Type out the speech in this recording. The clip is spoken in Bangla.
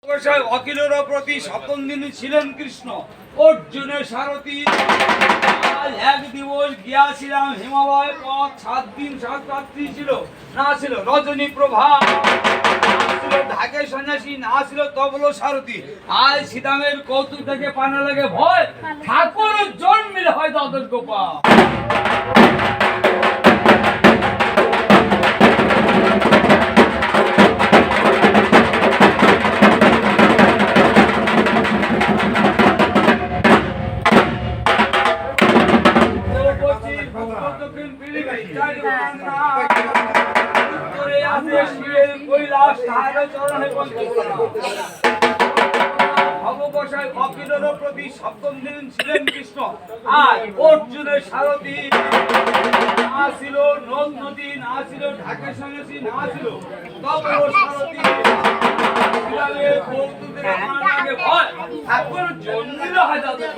অখিলের প্রতি সপ্তম দিন ছিলেন কৃষ্ণ অর্জুনের সারথি। এক দিবস গিয়াছিলাম হিমালয় পথ, 7 দিন 7 রাত্রি ছিল, না ছিল রজনী প্রভা, না ছিল ঢাকে সন্ন্যাসী, না ছিল তবল সারথি। আজ সীতামের কৌতুক থেকে পানা লাগে ভয়, ঠাকুর জন্মিলে হয় তাদের গোপাল। প্রতি সপ্তম দিন ছিলেন কৃষ্ণ আর অর্জুনের সারথি। না ছিল নদ নদী, না ছিল ঢাকের সন্ন্যাসী, না ছিল তবল সারথি। কৌতুকের ভয় ঠাকুর জন্মিল হয় তাদের।